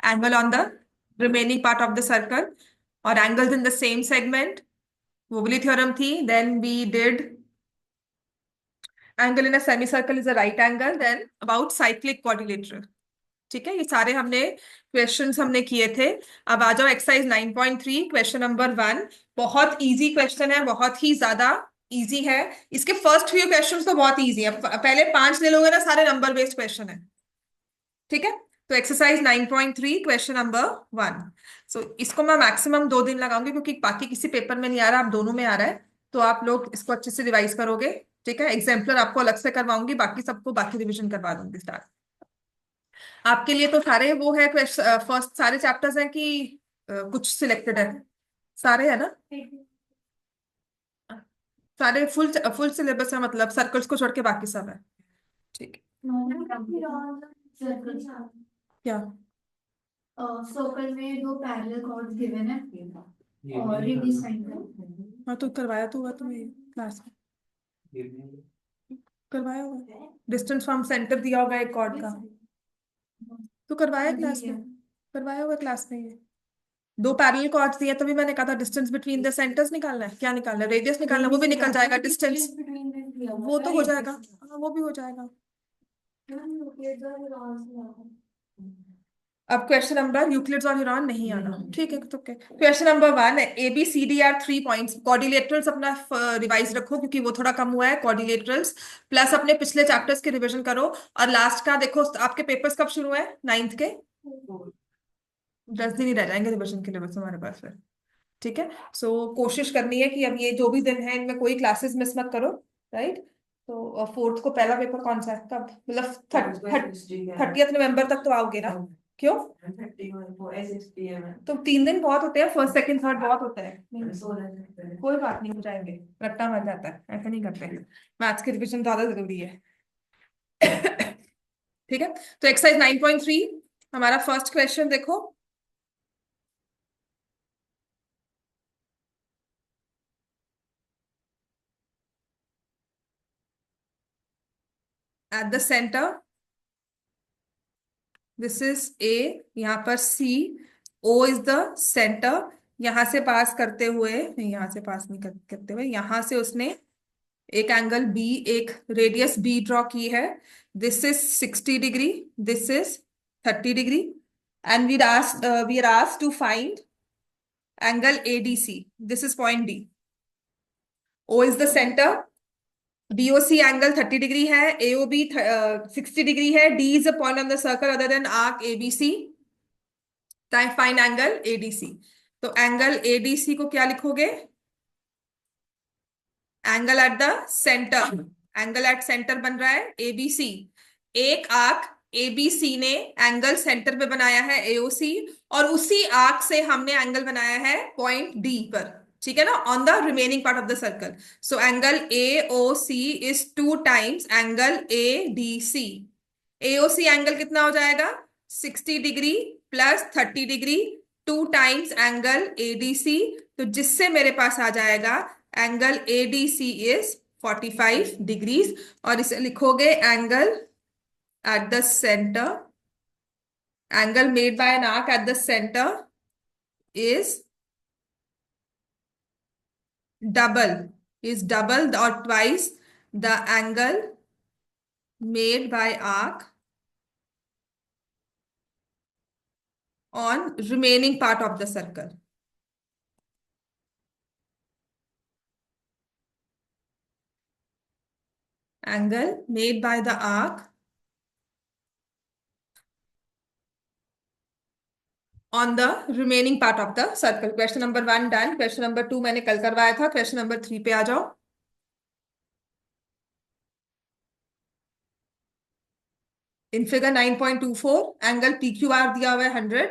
angle on the remaining part of the circle, or angles in the same segment, वो वाली theorem थी. Then we did angle in a semicircle is a right angle. Then about cyclic quadrilateral. ठीक है, ये सारे हमने questions हमने किए थे. अब आ जाओ एक्सरसाइज 9.3 क्वेश्चन नंबर 1. बहुत इजी क्वेश्चन है, बहुत ही ज्यादा इजी है. इसके फर्स्ट फ्यू क्वेश्चंस तो बहुत इजी है, पहले 5 ले लोगे ना, सारे नंबर बेस्ड क्वेश्चन है. ठीक है, तो एक्सरसाइज 9.3 क्वेश्चन नंबर 1. सो इसको मैं मैक्सिमम 2 दिन लगाऊंगी, क्योंकि बाकी किसी पेपर में नहीं आ रहा, आप दोनों में आ रहा है. तो आप लोग इसको अच्छे से रिवाइज करोगे. ठीक है, एग्जाम्पलर आपको अलग से करवाऊंगी, बाकी सबको बाकी रिविजन करवा दूंगी स्टार्ट. आपके लिए तो सारे वो है फर्स्ट सारे चैप्टर्स हैं कि कुछ सिलेक्टेड है? सारे है ना? सारे फुल फुल सिलेबस है, मतलब सर्कल्स को छोड़ के बाकी सब है. ठीक है. क्या? सर्कल में 2 पैरेलल कॉर्ड्स गिवन है और रेडियस फाइंड करो. हाँ, तो करवाया तो हुआ तुम्हें क्लास में, करवाया हुआ. डिस्टेंस फ्रॉम सेंटर दिया होगा एक कॉर्ड का, तो करवाया क्लास में, करवाया हुआ क्लास में. ये 2 पैरेलल कॉर्ड्स दिए, तभी मैंने कहा था डिस्टेंस बिटवीन द सेंटर्स निकालना है. क्या निकालना है? रेडियस निकालना है, वो भी निकल जाएगा. डिस्टेंस वो तो हो जाएगा, हाँ वो भी हो जाएगा. अब क्वेश्चन नंबर यूक्लिड्स और ह्यूरॉन नहीं आना. ठीक है, तो क्वेश्चन नंबर 1 है A B C D are 3 points. Coordinators अपना रिवाइज रखो, क्योंकि वो थोड़ा कम हुआ है. कोऑर्डिनेटर्स प्लस अपने पिछले चैप्टर्स के रिवीजन करो. और लास्ट का देखो, आपके पेपर्स कब शुरू है? 9th के 10 दिन ही रह जाएंगे रिवीजन के लिए बस हमारे पास फिर. ठीक है, सो कोशिश करनी है कि अब ये जो भी दिन है इनमें कोई क्लासेस मिस मत करो. राइट, तो 4th को पहला पेपर कौन सा है, कब, मतलब 30th नवंबर तक तो आओगे ना? क्यों? तो 3 दिन बहुत होते हैं, फर्स्ट सेकंड थर्ड बहुत होता है. कोई बात नहीं, हो जाएंगे. रट्टा मर जाता है, ऐसा नहीं करते. मैथ्स की रिविजन ज्यादा जरूरी है. ठीक है, तो एक्सरसाइज 9.3 हमारा फर्स्ट क्वेश्चन देखो. Eight the centre, this is ए, यहाँ पर सी, ओ इज द सेंटर. यहां से पास करते हुए, नहीं यहाँ से पास नहीं करते हुए, यहां से उसने एक एंगल बी, एक रेडियस बी ड्रॉ की है. This is 60 degree, this is 30 degree. And we are asked to find angle ADC. This is point D. O is the centre, BOC angle 30 degree है, AOB 60 डिग्री है. D is a point on the circle other than arc ABC. Find angle ADC. तो angle ADC को क्या लिखोगे? Angle at the centre, angle at centre बन रहा है ABC. एक आर्क ABC ने एंगल सेंटर पे बनाया है AOC, और उसी आर्क से हमने एंगल बनाया है पॉइंट D पर. ठीक है ना, on the remaining part of the circle. So angle AOC is 2 times angle ADC. AOC angle कितना हो जाएगा? 60 degree plus 30 degree, 2 times angle ADC. तो जिससे मेरे पास आ जाएगा एंगल ADC इज 45 डिग्रीज. और इसे लिखोगे angle at the centre, angle made by an arc eight the centre is double or twice the angle made by arc on remaining part of the circle. Angle made by the arc on the remaining part of the circle. Question number 1 done. Question number 2 मैंने कल करवाया था. Question number 3 पे आ जाओ. In figure 9.24, angle PQR दिया हुआ है 100.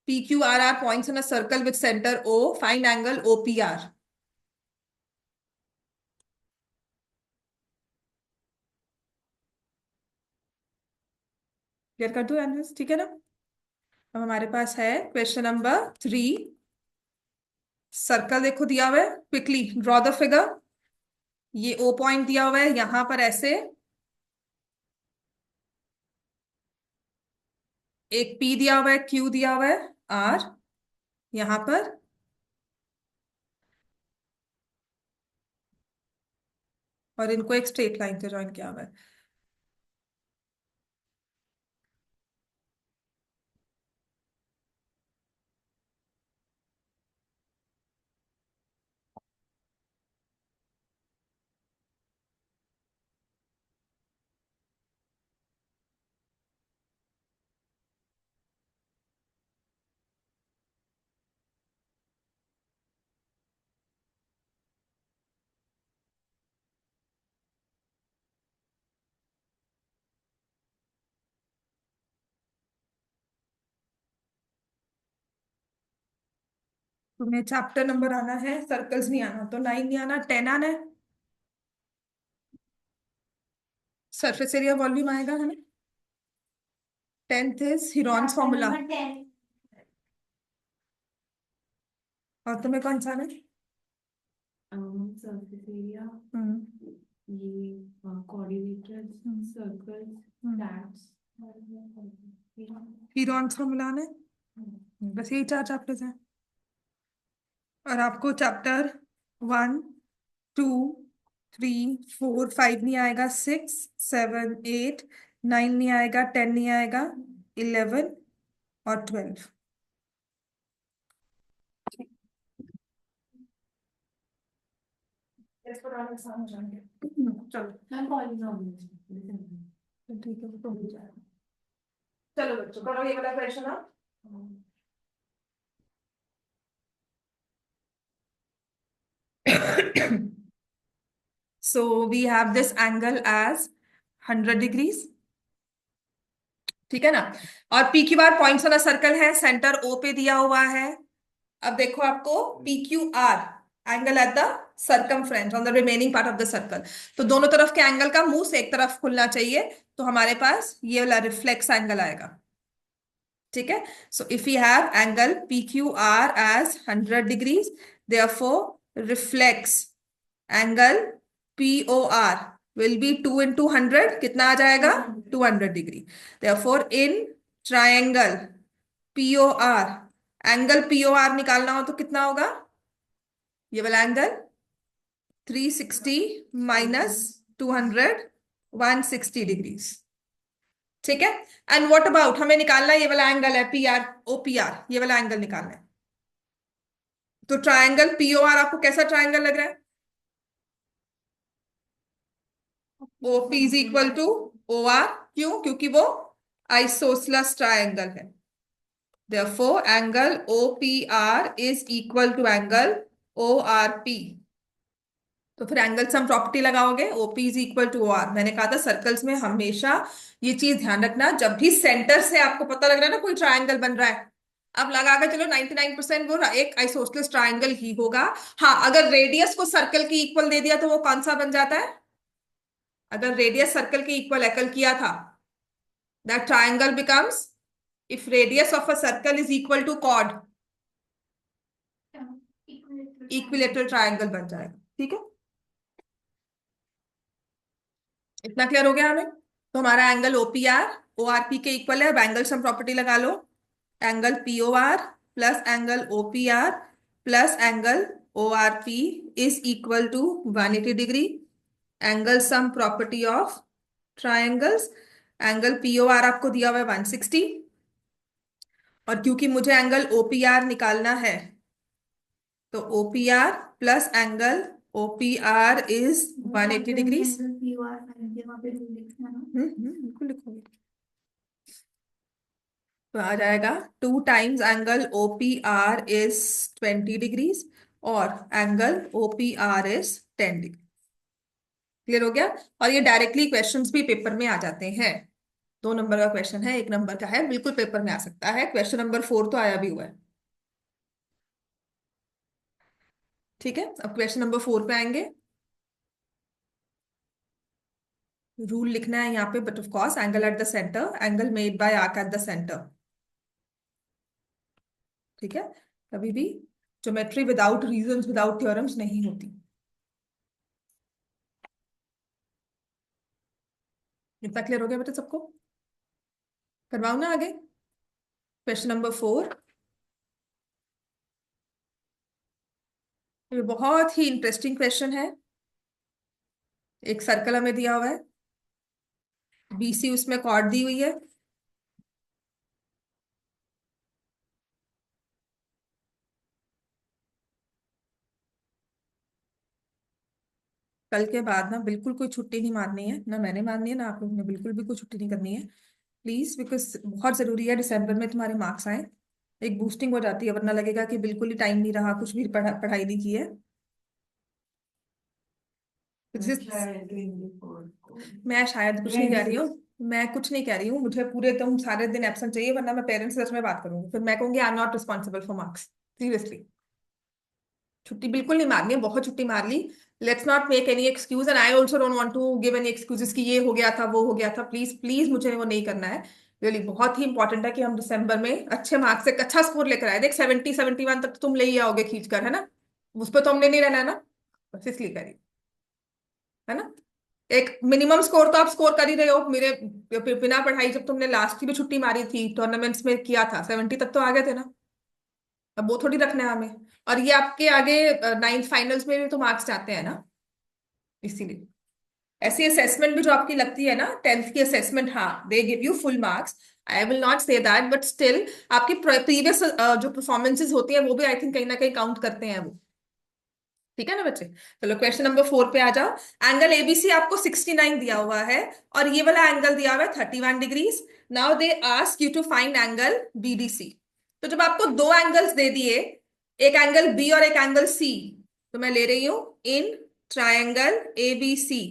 PQR are points in a circle with center O. Find angle OPR. Clear कर दो एनालिसिस, ठीक है ना? अब हमारे पास है क्वेश्चन नंबर 3. सर्कल देखो दिया हुआ है, क्विकली ड्रॉ द फिगर. ये O पॉइंट दिया हुआ है, यहां पर ऐसे एक P दिया हुआ है, Q दिया हुआ है, R यहां पर, और इनको एक स्ट्रेट लाइन से ज्वाइन किया हुआ है। तुम्हें चैप्टर नंबर आना है, सर्कल्स नहीं आना, तो 9 नहीं आना, 10 आना है। सरफेस एरिया वॉल्यूम आएगा है ना। 10th is Heron's formula. Number 10। और तुम्हें कौन सा है? सरफेस एरिया, हम्म। ये coordinators, circles, flats, Heron's formula है। बस यही 4 चैप्टर्स हैं। और आपको चैप्टर 1, 2, 3, 4, 5 नहीं आएगा, 6, 7, 8, 9 नहीं आएगा, 10 नहीं आएगा, 11 और 12। इस पर आगे आसान हो जाएंगे। चलो मैं कॉलेज ठीक है, तो हो जाएगा। चलो बच्चों, करो ये वाला क्वेश्चन आप। So we have this angle as 100 degrees, ठीक है ना। और पी क्यू आर पॉइंट्स वाला सर्कल है, सेंटर ओ पे दिया हुआ है। अब देखो आपको P Q R angle at the circumference on the remaining part of the circle, तो दोनों तरफ के एंगल का मुंह से एक तरफ खुलना चाहिए, तो हमारे पास ये वाला रिफ्लेक्स एंगल आएगा, ठीक है। So if you have angle P Q R as 100 degrees, therefore reflex angle P O R will be 2 into 100, कितना आ जाएगा? 200 degree. Therefore in triangle P O R, angle P O R निकालना हो तो कितना होगा? ये वाला एंगल 360 माइनस 200, 160 डिग्रीज, ठीक है। एंड व्हाट अबाउट, हमें निकालना है ये वाला एंगल है P R O P R, ये वाला एंगल निकालना है। तो ट्रायंगल पी ओ आर आपको कैसा ट्रायंगल लग रहा है? O P is equal to O R, क्यों? क्योंकि वो आइसोसलस ट्रायंगल है। therefore angle O P R is equal to angle O R P. तो फिर एंगल सम प्रॉपर्टी लगाओगे, OP is equal to O R. मैंने कहा था सर्कल्स में हमेशा ये चीज ध्यान रखना, जब भी सेंटर से आपको पता लग रहा है ना कोई ट्रायंगल बन रहा है, अब लगा कर चलो 99% वो एक आइसोसलेस ट्रायंगल ही होगा। हाँ, अगर रेडियस को सर्कल की इक्वल दे दिया तो वो कौन सा बन जाता है? अगर रेडियस सर्कल के इक्वल एकल किया था, that triangle becomes, if radius of a circle is equal to chord, equilateral triangle बन जाएगा, ठीक है। इतना क्लियर हो गया हमें? तो हमारा angle OPR O R P के इक्वल है। अब एंगल सम प्रॉपर्टी लगा लो, angle P O R plus angle O P R plus angle O R P is equal to 180 degree. Angle sum property of triangles, angle P O R आपको दिया हुआ है 160, और क्योंकि मुझे एंगल ओ पी आर निकालना है, तो O P R plus angle O P R is 180 degrees. बिल्कुल लिखोगे। तो आ जाएगा 2 times angle O P R is 20 degrees और angle O P R is 10 degree. Clear हो गया? और ये डायरेक्टली क्वेश्चंस भी पेपर में आ जाते हैं। 2 नंबर का क्वेश्चन है, 1 नंबर का है, बिल्कुल पेपर में आ सकता है। क्वेश्चन नंबर 4 तो आया भी हुआ है, ठीक है। अब क्वेश्चन नंबर 4 पे आएंगे। रूल लिखना है यहाँ पे, but of course angle at the centre, angle made by arc eight the centre, ठीक है। कभी भी geometry without reasons, without theorems नहीं होती। इतना क्लियर हो गया बेटा सबको? करवाओ ना आगे। क्वेश्चन नंबर 4, ये बहुत ही इंटरेस्टिंग क्वेश्चन है। एक सर्कल हमें दिया हुआ है, बीसी उसमें कॉर्ड दी हुई है। कल के बाद ना बिल्कुल कोई छुट्टी नहीं मारनी है, ना मैंने मारनी है ना आप लोगों ने, बिल्कुल भी कोई छुट्टी नहीं करनी है प्लीज, बिकॉज बहुत जरूरी है दिसंबर में तुम्हारे मार्क्स आए। एक बूस्टिंग हो जाती है, वरना लगेगा कि बिल्कुल ही टाइम नहीं रहा, कुछ भी पढ़ाई नहीं की है। मैं शायद कुछ नहीं कह रही हूँ, मैं कुछ नहीं कह रही हूँ, मुझे पूरे तुम सारे दिन एब्सेंट चाहिए, वरना मैं पेरेंट्स से सच में बात करूंगी, फिर मैं कहूंगी I am not responsible for marks. Seriously, छुट्टी बिल्कुल नहीं मारनी है, बहुत छुट्टी मार ली। Let's not make any excuse, and I also don't want to give any excuses कि ये हो गया था वो हो गया था। प्लीज प्लीज मुझे वो नहीं करना है। रियली बहुत ही इंपॉर्टेंट है कि हम दिसंबर में अच्छे मार्क्स से अच्छा स्कोर लेकर आए। देख 70-71 तक तो तुम ले ही आओगे खींच कर, है ना? उस पर तो हमने नहीं रहना है ना, बस इसलिए करिए, है ना? एक मिनिमम स्कोर तो आप स्कोर कर ही रहे हो मेरे। बिना पढ़ाई जब तुमने लास्ट की भी छुट्टी मारी थी टूर्नामेंट्स में किया था, 70 तक तो आ गए थे ना। अब वो थोड़ी रखना है हमें। और ये आपके आगे नाइन्थ फाइनल्स में भी तो मार्क्स जाते हैं ना, इसीलिए। ऐसी असेसमेंट भी जो आपकी लगती है ना, 10th की असेसमेंट, हाँ they give you full marks, I will not say that, but still आपकी प्रीवियस जो परफॉर्मेंसेज होती है वो भी आई थिंक कहीं ना कहीं काउंट करते हैं वो। ठीक है ना बच्चे? चलो क्वेश्चन नंबर 4 पे आ जाओ। एंगल एबीसी आपको 69 दिया हुआ है, और ये वाला एंगल दिया हुआ है 31 degrees. Now they ask you to find angle BDC. तो जब आपको दो एंगल्स दे दिए, एक एंगल बी और एक एंगल सी, तो मैं ले रही हूं in triangle ABC,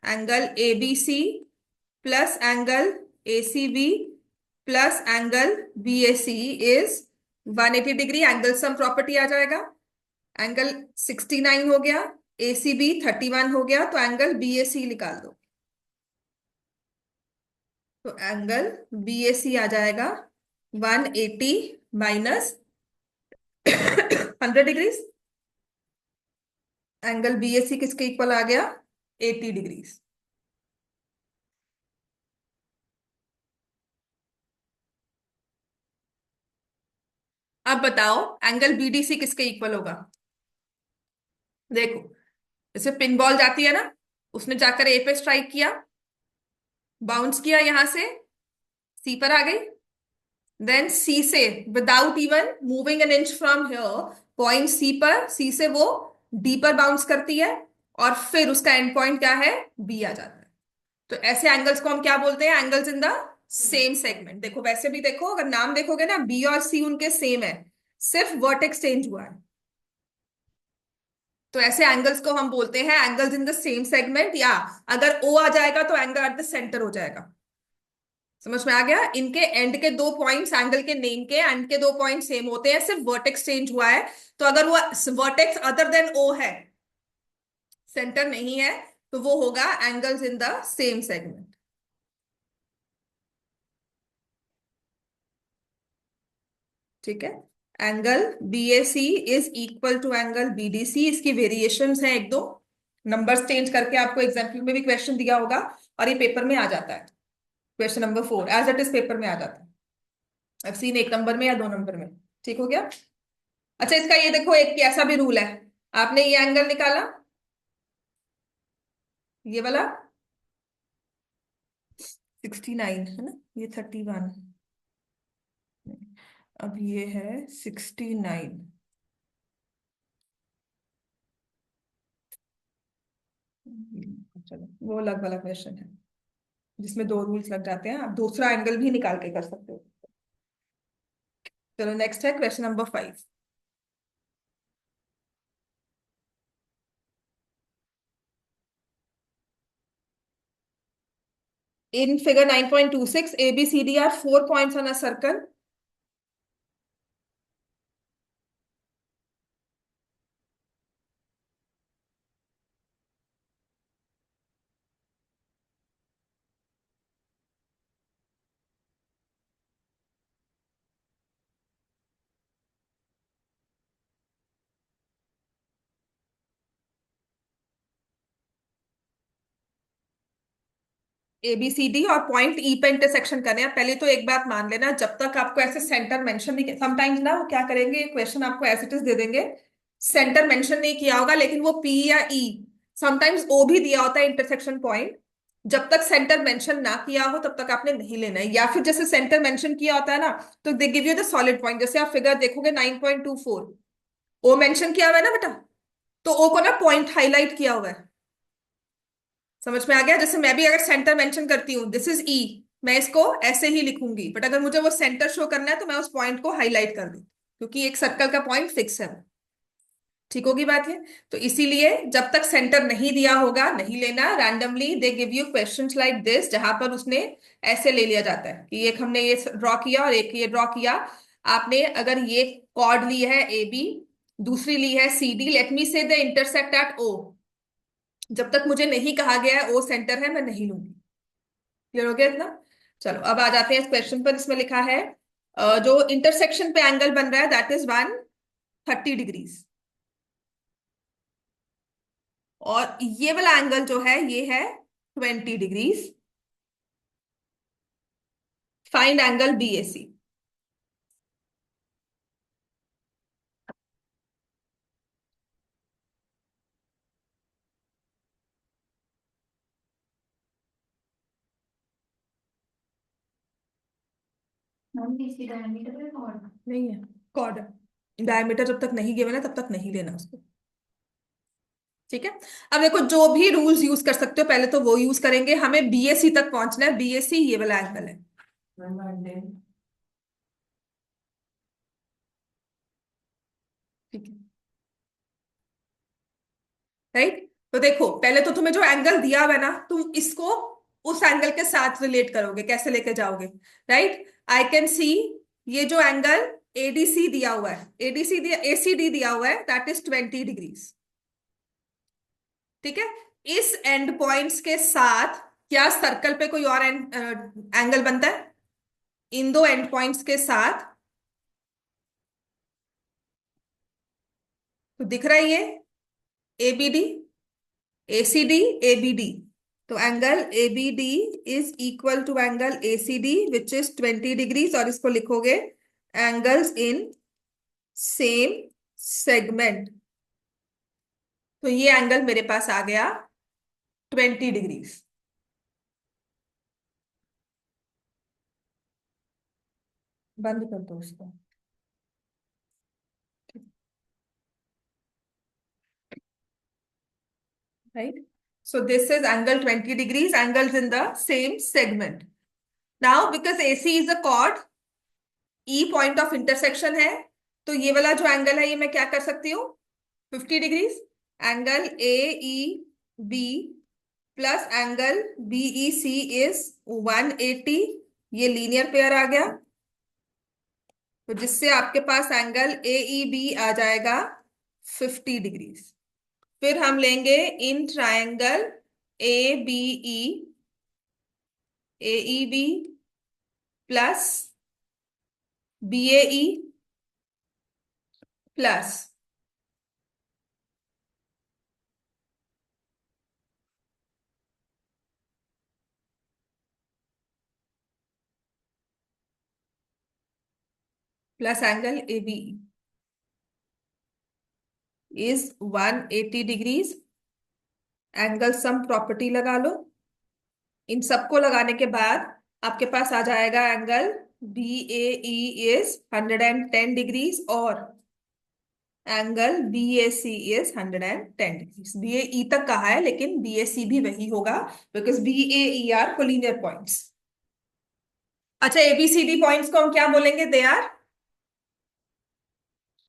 angle ABC plus angle ACB plus angle BAC is 180 degree. Angle sum property आ जाएगा। एंगल 69 हो गया, एसीबी 31 हो गया, तो एंगल बीएसी निकाल दो। तो एंगल बीएसी आ जाएगा 180 माइनस 100 डिग्रीज। एंगल बीएसी किसके इक्वल आ गया? 80 डिग्रीज। अब बताओ एंगल बीडीसी किसके इक्वल होगा? देखो, जैसे पिन बॉल जाती है ना, उसने जाकर ए पे स्ट्राइक किया, बाउंस किया यहां से, सी पर आ गई, देन सी से without even moving an inch from here, point C पर, सी से वो डी पर बाउंस करती है, और फिर उसका एंड पॉइंट क्या है? बी आ जाता है। तो ऐसे एंगल्स को हम क्या बोलते हैं? Angles in the same segment. देखो वैसे भी देखो, अगर नाम देखोगे ना, बी और सी उनके सेम है, सिर्फ वर्टेक्स चेंज हुआ है। तो ऐसे एंगल्स को हम बोलते हैं angles in the same segment, या अगर ओ आ जाएगा तो एंगल एट द सेंटर हो जाएगा। समझ में आ गया? इनके एंड के दो पॉइंट्स, एंगल के नेम के एंड के दो पॉइंट सेम होते हैं, सिर्फ वर्टेक्स चेंज हुआ है। तो अगर वो वर्टेक्स अदर देन ओ है, सेंटर नहीं है, तो वो होगा angles in the same segment. ठीक है? Angle BAC is equal to angle BDC. इसकी वेरिएशंस हैं एक दो, नंबर्स चेंज करके आपको एग्जाम्पल में भी क्वेश्चन दिया होगा, और ये पेपर में आ जाता है। Question number 4 as it is paper में आ जाता है। अब सीन 1 नंबर में या 2 नंबर में। ठीक हो गया? अच्छा, इसका ये देखो, एक ऐसा भी रूल है, आपने ये एंगल निकाला, ये वाला 69 है ना, ये 31, अब ये है 69। चलो वो अलग वाला क्वेश्चन है, जिसमें दो रूल्स लग जाते हैं, आप दूसरा एंगल भी निकाल के कर सकते हो। चलो नेक्स्ट है question number 5। In figure 9.26, A, B, C, D are 4 points on a circle. ABCD और पॉइंट ई पे इंटरसेक्शन करने हैं। पहले तो एक बात मान लेना, जब तक आपको ऐसे सेंटर मेंशन नहीं, समटाइम्स ना वो क्या करेंगे, क्वेश्चन आपको एज इट इज दे देंगे, सेंटर मेंशन नहीं किया होगा, लेकिन वो P या E, समटाइम्स O भी दिया होता है इंटरसेक्शन पॉइंट। जब तक सेंटर मेंशन ना किया हो तब तक आपने नहीं लेना है। या फिर जैसे सेंटर मेंशन किया होता है ना, तो they give you the solid point. जैसे आप फिगर देखोगे 9.24, ओ मेंशन किया हुआ है ना बेटा, तो ओ को ना पॉइंट हाईलाइट किया हुआ है। समझ में आ गया? जैसे मैं भी अगर सेंटर मेंशन करती हूँ, दिस इज ई, मैं इसको ऐसे ही लिखूंगी, बट अगर मुझे वो सेंटर शो करना है तो मैं उस पॉइंट को हाईलाइट कर दूं, क्योंकि एक सर्कल का पॉइंट फिक्स है। ठीक होगी बात ये? तो इसीलिए जब तक सेंटर नहीं दिया होगा नहीं लेना। Randomly they give you questions like this, जहां पर उसने ऐसे ले लिया जाता है कि एक हमने ये ड्रॉ किया और एक ये ड्रॉ किया। आपने अगर ये कॉर्ड ली है AB, दूसरी ली है CD, लेट मी से द इंटरसेक्ट एट O, जब तक मुझे नहीं कहा गया है O सेंटर है, मैं नहीं लूंगी। क्लियर हो गया इतना? चलो अब आ जाते हैं इस क्वेश्चन पर। इसमें लिखा है जो इंटरसेक्शन पे एंगल बन रहा है दैट इज 130 डिग्रीज, और ये वाला एंगल जो है ये है 20 degrees. Find angle BAC। Ma'am इसकी डायमीटर है और नहीं है, कॉर्ड। डायमीटर जब तक नहीं गिवन है तब तक नहीं लेना उसको। ठीक है? अब देखो, जो भी रूल्स यूज कर सकते हो पहले तो वो यूज करेंगे। हमें BAC तक पहुंचना है। BAC ये वाला एंगल है। ठीक है, राइट? तो देखो, पहले तो तुम्हें जो एंगल दिया हुआ है ना, तुम इसको उस एंगल के साथ रिलेट करोगे, कैसे लेके जाओगे? राइट? आई कैन सी, ये जो एंगल ADC दिया हुआ है, ADC दिया, ACD दिया हुआ है, दैट इज 20 डिग्रीज। ठीक है? इस एंड पॉइंट्स के साथ क्या सर्कल पे कोई और एंगल बनता है? इन दो एंड पॉइंट्स के साथ, तो दिख रहा है ये ABD, ACD, ABD। तो angle ABD is equal to angle ACD which is 20 degrees, और इसको लिखोगे एंगल्स इन सेम सेगमेंट। तो ये एंगल मेरे पास आ गया 20 डिग्रीज। बंद कर दो उसको। Right? So this is angle 20 degrees, angles in the same segment. Now because AC is a chord, E point of intersection है, तो ये वाला जो एंगल है ये मैं क्या कर सकती हूँ? 50 degrees. Angle AEB plus angle BEC is 180। ये लीनियर पेयर आ गया, तो जिससे आपके पास एंगल AEB आ जाएगा 50 डिग्रीज। फिर हम लेंगे in triangle ABE, AEB plus BAE plus plus angle ABE is 180 degrees. Angle sum property लगा लो। इन सबको लगाने के बाद आपके पास आ जाएगा एंगल BAE इज 110 डिग्रीज, और angle BAC is 110 degrees. BAE तक कहा है लेकिन BAC भी वही होगा, because BAE are collinear points. अच्छा, ABCD पॉइंट्स को हम क्या बोलेंगे? They are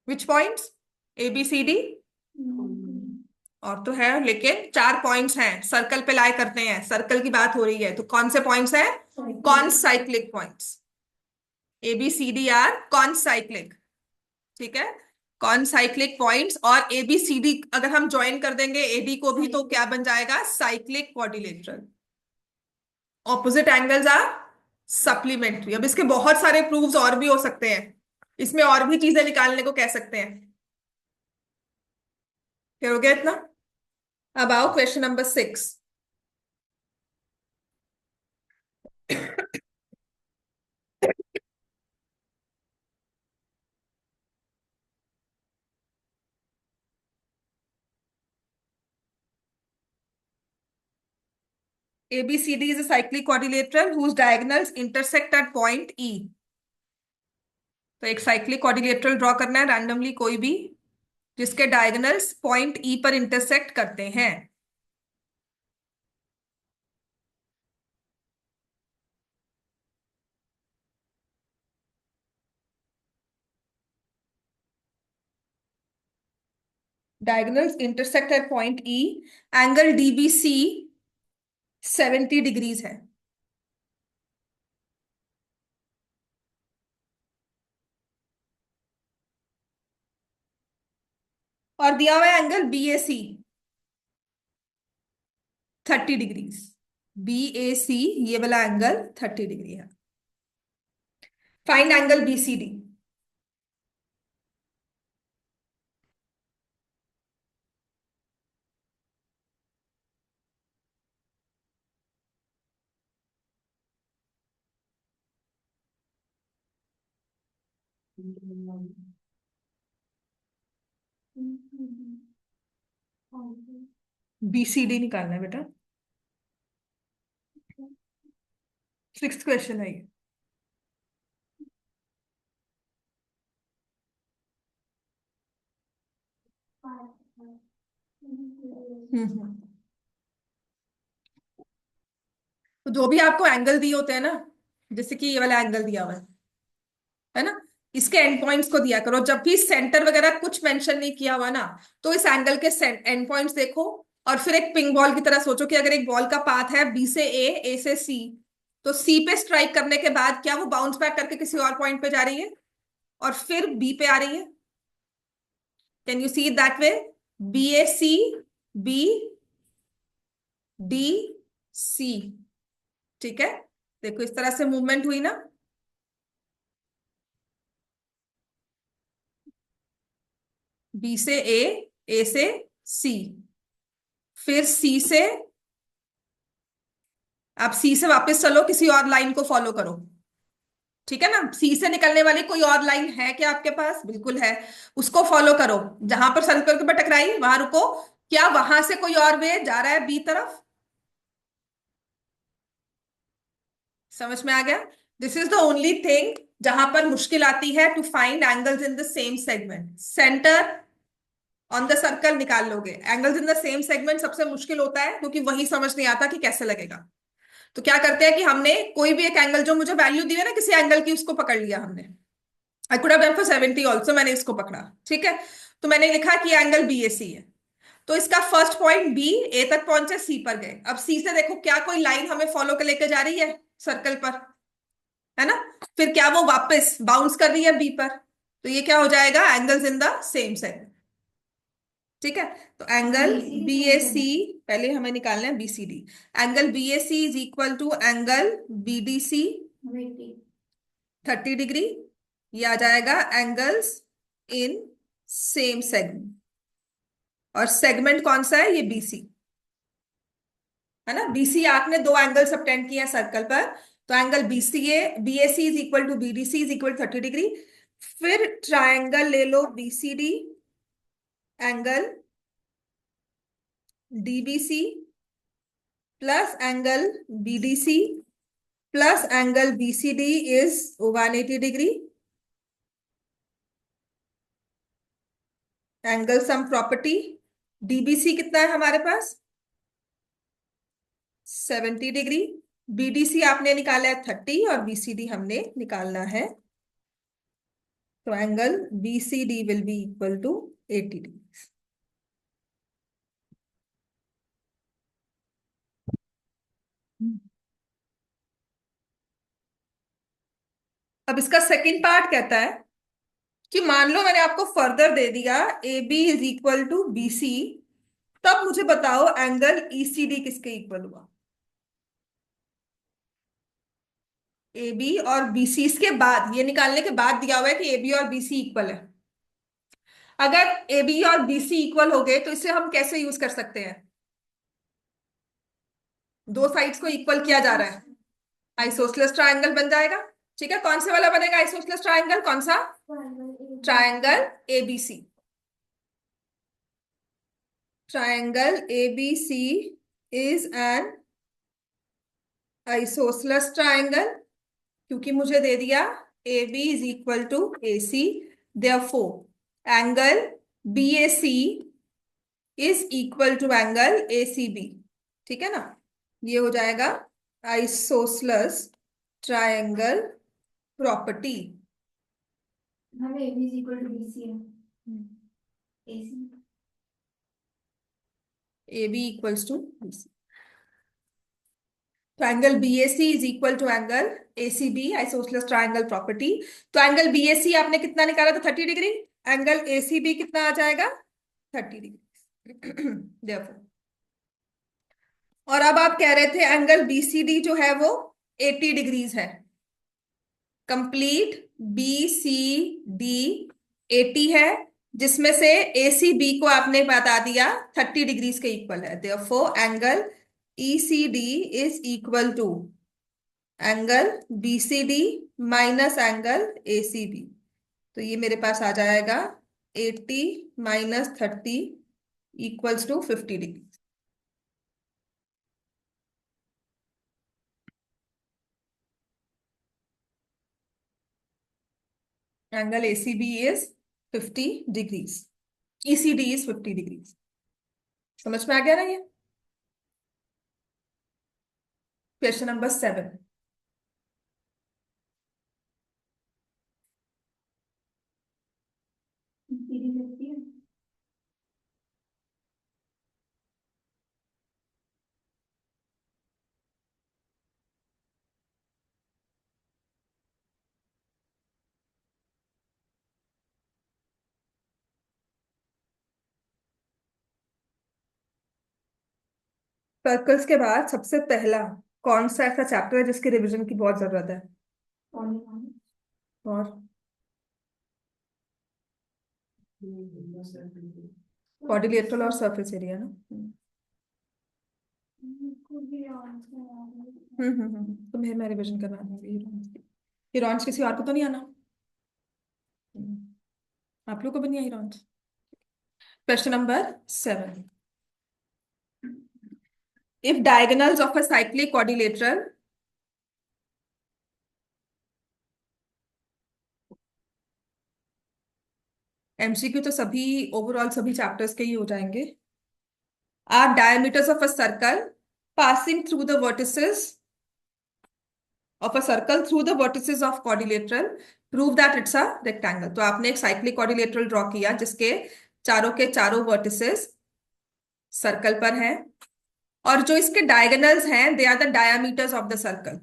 which points? ABCD और तो है, लेकिन 4 पॉइंट्स हैं, सर्कल पे लाई करते हैं, सर्कल की बात हो रही है, तो कौन से पॉइंट्स हैं? Concyclic points. ABCD are concyclic. ठीक है? कॉन साइक्लिक पॉइंट्स, और ABCD अगर हम ज्वाइन कर देंगे AD को भी, तो क्या बन जाएगा? Cyclic quadrilateral. Opposite angles are supplementary. अब इसके बहुत सारे प्रूफ्स और भी हो सकते हैं, इसमें और भी चीजें निकालने को कह सकते हैं। फिर हो गया इतना? अब आओ question number 6। ABCD is a cyclic quadrilateral whose diagonals intersect at point E. तो एक साइक्लिक क्वाड्रिलेटरल ड्रॉ करना है रैंडमली कोई भी, जिसके डायगोनल्स पॉइंट ई पर इंटरसेक्ट करते हैं। Diagonals intersect at point E. Angle DBC 70 degrees है। और दिया हुआ है एंगल बीएसी 30 डिग्रीज। बीएसी ये वाला एंगल 30 डिग्री है। Find angle BCD. बीसीडी निकालना है बेटा, 6th क्वेश्चन है ये। हम्म। तो जो भी आपको एंगल दिए होते हैं ना, जैसे कि ये वाला एंगल दिया हुआ है ना, इसके एंड पॉइंट्स को दिया करो। जब भी सेंटर वगैरह कुछ मेंशन नहीं किया हुआ ना, तो इस एंगल के एंड पॉइंट्स देखो। और फिर एक पिंग बॉल की तरह सोचो कि अगर एक बॉल का पाथ है बी से ए से सी, तो सी पे स्ट्राइक करने के बाद क्या वो बाउंस बैक करके किसी और पॉइंट पे जा रही है और फिर बी पे आ रही है? Can you see it that way? B A C, B D C. ठीक है, देखो इस तरह से मूवमेंट हुई ना। बी से ए से सी, फिर सी से, आप सी से वापस चलो, किसी और लाइन को फॉलो करो। ठीक है ना, सी से निकलने वाली कोई और लाइन है क्या आपके पास? बिल्कुल है। उसको फॉलो करो, जहां पर सर्कल के ऊपर टकराई वहां रुको। क्या वहां से कोई और वे जा रहा है बी तरफ? समझ में आ गया? This is the only thing जहां पर मुश्किल आती है to find angles in the same segment. Centre on the circle निकाल लोगे, angles in the same segment सबसे मुश्किल होता है, क्योंकि वही समझ नहीं आता कि कैसे लगेगा। तो क्या करते हैं कि हमने कोई भी एक एंगल, जो मुझे वैल्यू दी है ना किसी एंगल की, उसको पकड़ लिया हमने। I could have done for 70 also, मैंने इसको पकड़ा। ठीक है, तो मैंने लिखा कि एंगल बी ए सी है। तो इसका फर्स्ट पॉइंट बी, ए तक पहुंचे, सी पर गए। अब सी से देखो क्या कोई लाइन हमें फॉलो कर लेके जा रही है सर्कल पर, है ना? फिर क्या वो वापस बाउंस कर रही है बी पर? तो ये क्या हो जाएगा? Angles in the same segment. ठीक है, तो angle BCD B A find C, करना पहले हमें निकालना है BCD. Angle B A C is equal to angle B D C है। वेटिंग। 30 डिग्री। ये आ जाएगा एंगल्स इन सेम सेगमेंट। और सेगमेंट कौन सा है? ये बीसी है ना। बीसी आर्क ने दो एंगल सबटेंड किए हैं सर्कल पर। तो angle BCA B A C is equal to B D C is equal 30 degree. फिर ट्रायंगल ले लो BCD, angle DBC plus angle BDC plus angle BCD is 180 degree. Angle sum property, DBC कितना है हमारे पास? 70 degree. BDC आपने निकाला है 30 और बीसीडी हमने निकालना है, तो angle BCD will be equal to 80 degree. अब इसका सेकंड पार्ट कहता है कि मान लो मैंने आपको फर्दर दे दिया A B is equal to B C, तब मुझे बताओ एंगल ईसीडी किसके इक्वल हुआ? ए बी और बी सी, इसके बाद ये निकालने के बाद दिया हुआ है कि ए बी और बी सी इक्वल है। अगर ए बी और बी सी इक्वल हो गए तो इसे हम कैसे यूज कर सकते हैं? दो साइड्स को इक्वल किया जा रहा है। आइसोसलेस ट्रायंगल बन जाएगा। ठीक है, कौन से वाला बनेगा आइसोसलेस ट्रायंगल, कौन सा? Triangle ABC. Triangle ABC is an isosceles triangle, क्योंकि मुझे दे दिया A B is equal to A C, therefore angle B A C is equal to angle A C B. ठीक है ना, ये हो जाएगा आइसोसलेस ट्रायंगल प्रॉपर्टी। हमें A B is equal to B C है, A C. A B equals to B C, तो angle B A C is equal to angle A C B, isosceles triangle property. तो angle B A C आपने कितना निकाला था, 30 degree. Angle A C B कितना आ जाएगा, 30 degree. देखो, और अब आप कह रहे थे एंगल बी सी डी जो है वो 80 डिग्रीज है। कंप्लीट बी सी डी 80 है, जिसमें से ए सी बी को आपने बता दिया 30 डिग्रीज के इक्वल है। Therefore angle E C D is equal to angle B C D minus angle A C B. तो ये मेरे पास आ जाएगा 80 minus 30 equals to 50 degree. Angle A C B is 50 degrees, E C D is 50 degrees. समझ में आ गया ना ये? Question number 7। सीधी लगती है। सर्कल्स के बाद सबसे पहला कौन सा ऐसा चैप्टर है जिसकी रिवीजन की बहुत जरूरत है? पॉलीगॉन। और क्वाड्रिलेटरल और सरफेस एरिया ना। तुम्हें मैं रिवीजन करवा दूंगी हीरोन्स। किसी और को तो नहीं आना? आप लोग को भी नहीं आई Heron's? Question number 7। If diagonals of a cyclic quadrilateral MCQ तो सभी ओवरऑल सभी चैप्टर्स के ही हो जाएंगे। Are diameters of a circle passing through the vertices of a circle through the vertices of quadrilateral prove that it's a rectangle। तो आपने एक साइक्लिक quadrilateral ड्रॉ किया जिसके चारों के चारों वर्टिसेस सर्कल पर हैं, और जो इसके डायगोनल्स हैं they are the diameters of the circle.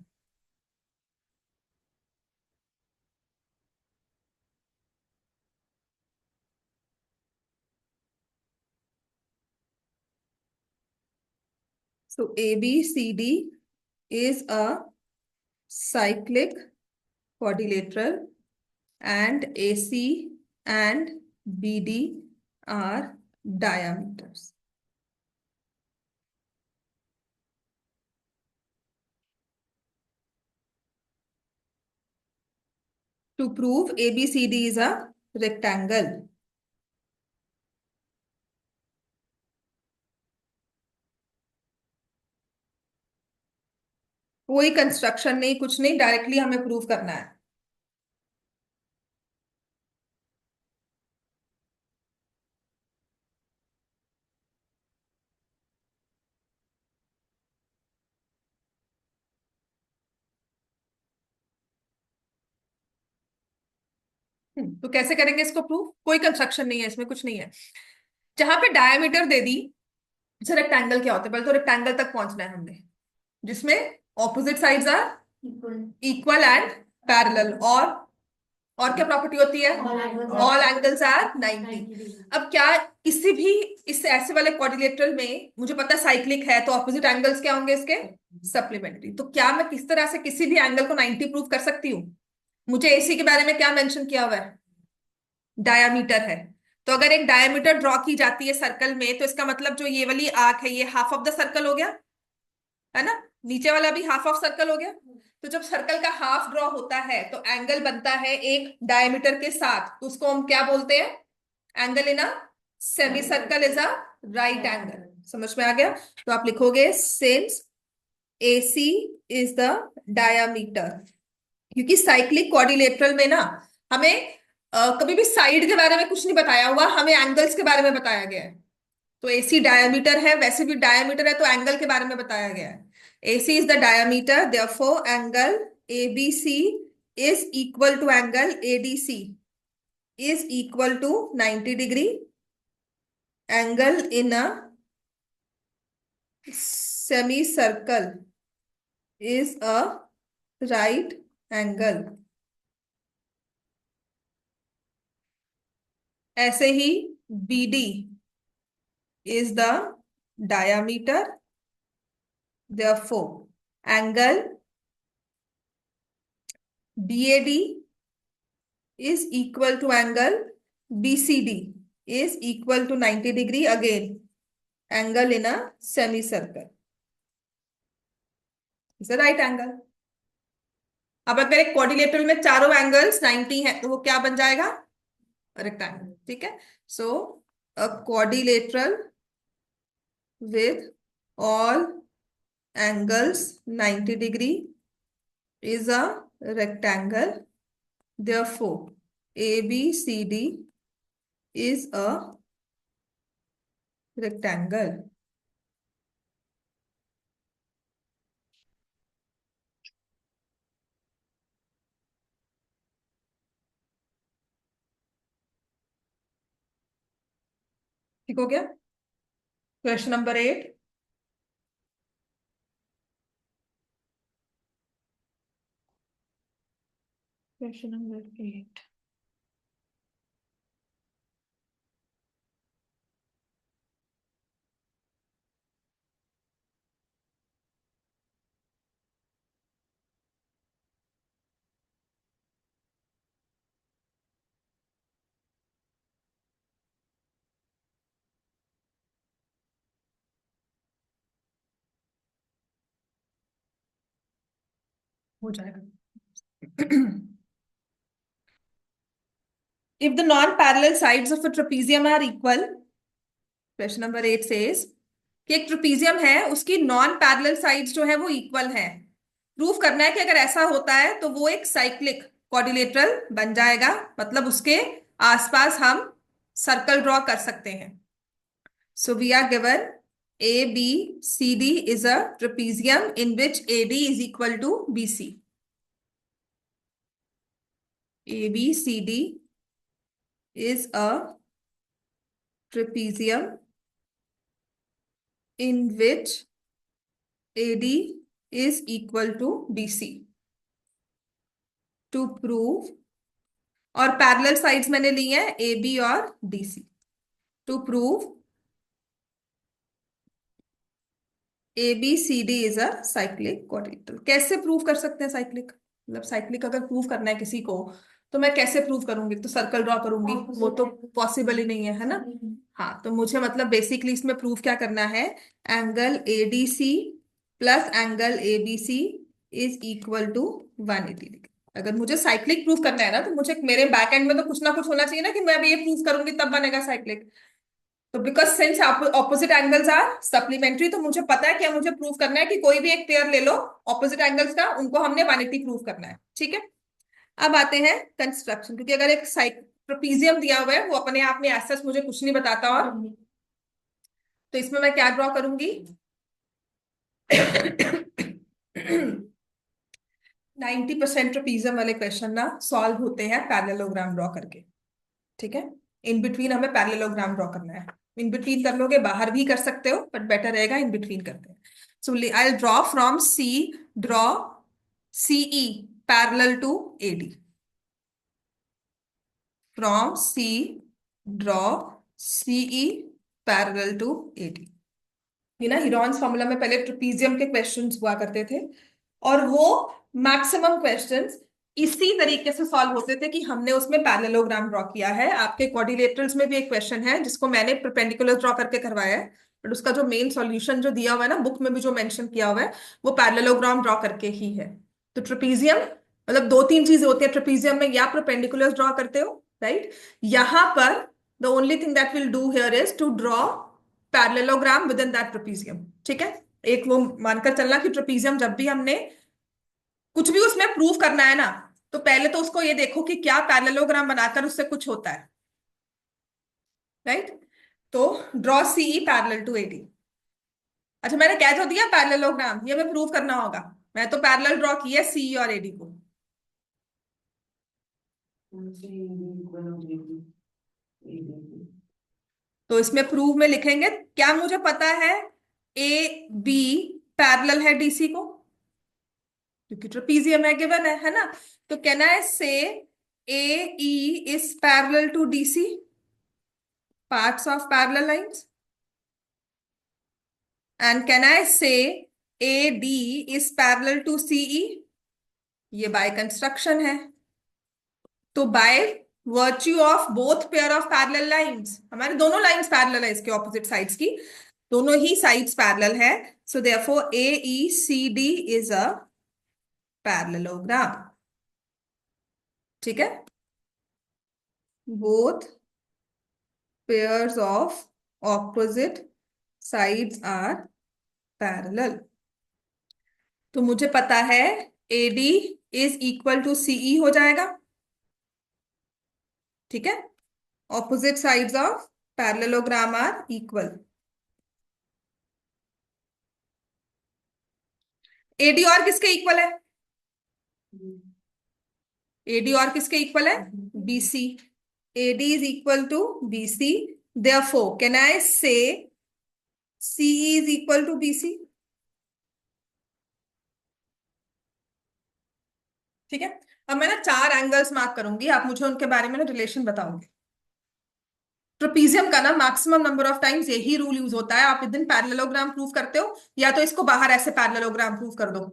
So ABCD is a cyclic quadrilateral and AC and BD are diameters. To prove ABCD is a rectangle, कोई कंस्ट्रक्शन नहीं, कुछ नहीं, डायरेक्टली हमें प्रूव करना है। तो कैसे करेंगे इसको प्रूव? कोई कंस्ट्रक्शन नहीं है इसमें, कुछ नहीं है। जहां पे डायमीटर दे दी, जैसे रेक्टेंगल क्या होता है, पहले तो रेक्टेंगल तक पहुंचना है हमने, जिसमें opposite sides are equal. Equal and parallel. और क्या प्रॉपर्टी होती है? All angles are 90। अब क्या किसी भी इस ऐसे वाले क्वाड्रिलेटरल में मुझे पता है साइक्लिक है, तो ऑपोजिट एंगल्स क्या होंगे इसके? सप्लीमेंट्री। तो क्या मैं किस तरह से किसी भी एंगल को 90 प्रूव कर सकती हूँ? मुझे एसी के बारे में क्या मेंशन किया हुआ है? डायामीटर है। तो अगर एक डायामीटर ड्रॉ की जाती है सर्कल में, तो इसका मतलब जो ये वाली आर्क है ये हाफ ऑफ द सर्कल हो गया, है ना? नीचे वाला भी हाफ ऑफ सर्कल हो गया। तो जब सर्कल का हाफ ड्रॉ होता है तो एंगल बनता है एक डायमीटर के साथ, तो उसको हम क्या बोलते हैं? Angle in a semi circle is a right angle. समझ में आ गया? तो आप लिखोगे since AC is the diameter, क्योंकि साइक्लिक क्वाड्रिलेटरल में ना हमें कभी भी साइड के बारे में कुछ नहीं बताया हुआ, हमें एंगल्स के बारे में बताया गया है। तो AC डायमीटर है, वैसे भी डायमीटर है तो एंगल के बारे में बताया गया है। AC is the diameter, therefore angle ABC is equal to angle ADC is equal to 90 degree. Angle in a semicircle is a right angle. ऐसे ही BD is the diameter, therefore angle BAD is equal to angle BCD is equal to 90 degree, again angle in a semicircle is a right angle. अब अगर एक quadrilateral में चारों angles 90 हैं तो वो क्या बन जाएगा? रेक्टेंगल। ठीक है, so a quadrilateral with all angles 90 degree is a rectangle, therefore ABCD is a rectangle. ठीक हो गया? Question number 8। क्वेश्चन नंबर 8 हो जाएगा। If the non-parallel sides of a trapezium are equal, question number 8 says कि एक trapezium है, उसकी non parallel sides जो है वो इक्वल है। प्रूफ करना है कि अगर ऐसा होता है तो वो एक साइक्लिक क्वाड्रिलेटरल बन जाएगा, मतलब उसके आसपास हम सर्कल ड्रॉ कर सकते हैं। So we are given ABCD is a trapezium in which AD is equal to BC. ABCD is a trapezium in which AD is equal to BC. To prove, और पैरेलल साइड्स मैंने ली हैं AB और DC। To prove ABCD is a cyclic quadrilateral. कैसे prove कर सकते हैं cyclic? मतलब साइक्लिक अगर प्रूव करना है किसी को तो मैं कैसे प्रूव करूंगी? तो सर्कल ड्रॉ करूंगी, वो तो पॉसिबल ही नहीं है, है ना? हाँ, तो मुझे मतलब बेसिकली इसमें प्रूफ क्या करना है? Angle ADC plus angle ABC is equal to 180 degree. अगर मुझे साइक्लिक प्रूफ करना है ना तो मुझे मेरे बैक एंड में तो कुछ ना कुछ होना चाहिए ना कि मैं अब ये प्रूफ करूंगी तब बनेगा साइक्लिक। तो because since opposite angles are supplementary, तो मुझे पता है कि मुझे प्रूव करना है कि कोई भी एक पेयर ले लो ऑपोजिट एंगल्स का, उनको हमने 180 प्रूव करना है। ठीक है, अब आते हैं कंस्ट्रक्शन, क्योंकि अगर एक ट्रेपीजियम दिया हुआ है वो अपने आप में ऐसा मुझे कुछ नहीं बताता, और तो इसमें मैं क्या ड्रॉ करूंगी? 90% ट्रेपीजियम वाले क्वेश्चन ना सॉल्व होते हैं पैरेललोग्राम ड्रॉ करके। ठीक है, इन बिटवीन हमें पैरेललोग्राम ड्रॉ करना है। इन बिटवीन कर लोगे, बाहर भी कर सकते हो, बट बेटर रहेगा इन बिटवीन करते हैं। So I draw from C, draw CE parallel to AD। From C draw CE parallel to AD। ये ना हीरोन्स फॉर्मूला में पहले ट्रेपीजियम के क्वेश्चंस हुआ करते थे, और वो मैक्सिमम क्वेश्चंस इसी तरीके से सॉल्व होते थे कि हमने उसमें पैरेललोग्राम ड्रॉ किया है। आपके क्वाड्रिलेटरल्स में भी एक क्वेश्चन है जिसको मैंने परपेंडिकुलर ड्रॉ करके करवाया है, बट उसका जो मेन सॉल्यूशन जो दिया हुआ है ना बुक में भी जो मेंशन किया हुआ है वो पैरेललोग्राम ड्रॉ करके ही है। तो ट्रेपीजियम मतलब दो तीन चीजें होती है ट्रेपीजियम में, या परपेंडिकुलर ड्रॉ करते हो, राइट। यहां पर the only thing that will do here is to draw parallelogram within that trapezium, ठीक है। एक वो मानकर चलना कि ट्रेपीजियम जब भी हमने कुछ भी उसमें प्रूव करना है ना, तो पहले तो उसको ये देखो कि क्या पैरेललोग्राम बनाकर उससे कुछ होता है, राइट। तो draw CE parallel to AD. अच्छा, मैंने कह तो दिया पैरेललोग्राम, ये हमें प्रूव करना होगा। मैं तो पैरेलल ड्रॉ किया सीई और एडी को। तो इसमें प्रूव में लिखेंगे क्या मुझे पता है ए बी पैरेलल है डीसी को, क्योंकि ट्रेपीजियम है, गिवन है ना। तो can I say A E is parallel to DC, parts of parallel lines, and can I say A D is parallel to CE, ये बाय कंस्ट्रक्शन है। तो by virtue of both pair of parallel lines, हमारे दोनों lines parallel है इसके opposite sides की, दोनों ही sides parallel है। So therefore A E C D is a parallelogram, ठीक है। Both pairs of opposite sides are parallel. तो मुझे पता है AD is equal to CE हो जाएगा, ठीक है। Opposite sides of parallelogram are equal. AD और किसके इक्वल है? AD और किसके इक्वल है? BC। AD is equal to BC, therefore can I say CE is equal to BC, ठीक है। अब मैं ना 4 एंगल्स मार्क करूंगी, आप मुझे उनके बारे में ना रिलेशन बताओगे। ट्रेपीजियम का ना मैक्सिमम नंबर ऑफ टाइम्स यही रूल यूज होता है, आप विद इन पैरेललोग्राम प्रूव करते हो, या तो इसको बाहर ऐसे पैरेललोग्राम प्रूव कर दो,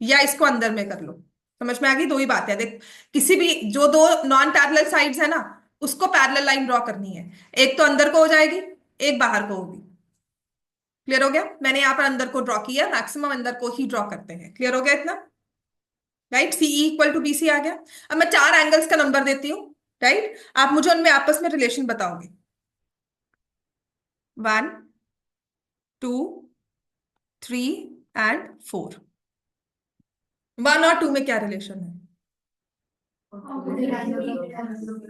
या इसको अंदर में कर लो। समझ में आ गई? दो ही बात है, देख, किसी भी जो दो नॉन पैरेलल साइड्स है ना, उसको पैरेलल लाइन ड्रॉ करनी है, एक तो अंदर को हो जाएगी, एक बाहर को होगी। क्लियर हो गया? मैंने यहाँ पर अंदर को ड्रॉ किया, मैक्सिमम अंदर को ही ड्रॉ करते हैं। क्लियर हो गया इतना? Right, CE equal to BC आ गया। अब मैं 4 एंगल्स का नंबर देती हूँ, राइट, आप मुझे उनमें आपस में रिलेशन बताओगे। 1 2 3 एंड 4। 1 और 2 में क्या रिलेशन है?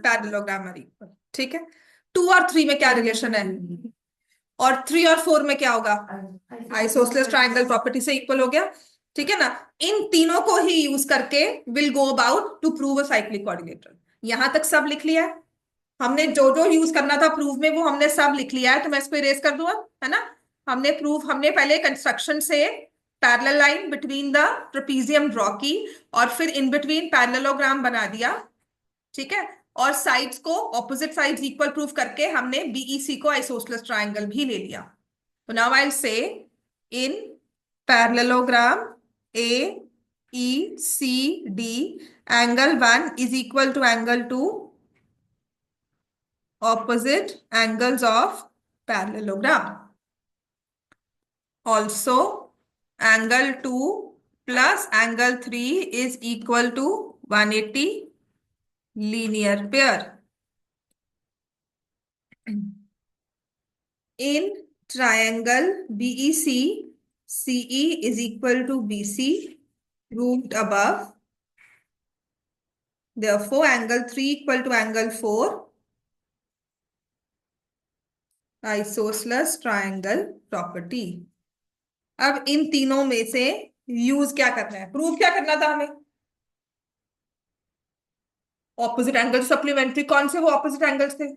पैरेललोग्राम आर इक्वल, ठीक है। 2 और 3 में क्या रिलेशन है? और 3 और 4 में क्या होगा? आइसोसेलेस ट्रायंगल प्रॉपर्टी से इक्वल हो गया, ठीक है ना। इन तीनों को ही यूज करके will go about to prove a cyclic quadrilateral. यहां तक सब लिख लिया है हमने, जो जो यूज करना था प्रूव में वो हमने सब लिख लिया है। तो मैं इसको इरेज कर दूंगा, है ना। हमने पहले कंस्ट्रक्शन से parallel line between the trapezium draw की, और फिर इन बिटवीन पैरेललोग्राम बना दिया, ठीक है। और साइड्स को ऑपोजिट साइड्स इक्वल प्रूफ करके हमने बीईसी को आइसोसेलेस ट्रायंगल भी ले लिया। तो now I will say in parallelogram A E C D angle 1 is equal to angle 2 opposite angles of parallelogram. Also, angle 2 plus angle 3 is equal to 180 linear pair. In triangle BEC, CE is equal to BC, proved above. Therefore, angle 3 equal to angle 4. Isosceles triangle property. अब इन तीनों में से use क्या करना है, prove क्या करना था हमें? Opposite angle supplementary. कौन से वो ऑपोजिट एंगल्स थे?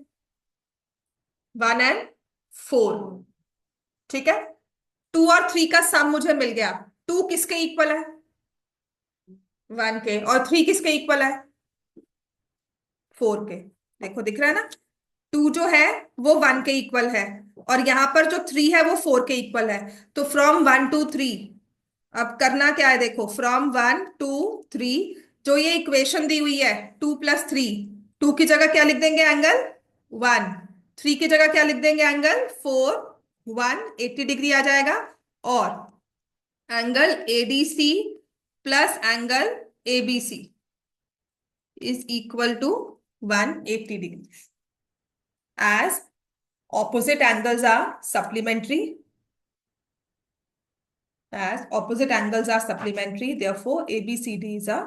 1 एंड 4, ठीक है। 2 और 3 का सम मुझे मिल गया। 2 किसके इक्वल है? 1 के। और 3 किसके इक्वल है? 4 के। देखो दिख रहा है ना, 2 जो है वो 1 के इक्वल है, और यहां पर जो 3 है वो 4 के इक्वल है। तो फ्रॉम 1 to 3 अब करना क्या है, देखो, फ्रॉम 1 to 3 जो ये इक्वेशन दी हुई है 2 + 3, 2 की जगह क्या लिख देंगे? एंगल 1। 3 की जगह क्या लिख देंगे? एंगल 4। 180 डिग्री आ जाएगा। और angle ADC plus angle ABC is equal to 180 degree as opposite angles are supplementary. As opposite angles are supplementary, therefore ABCD is a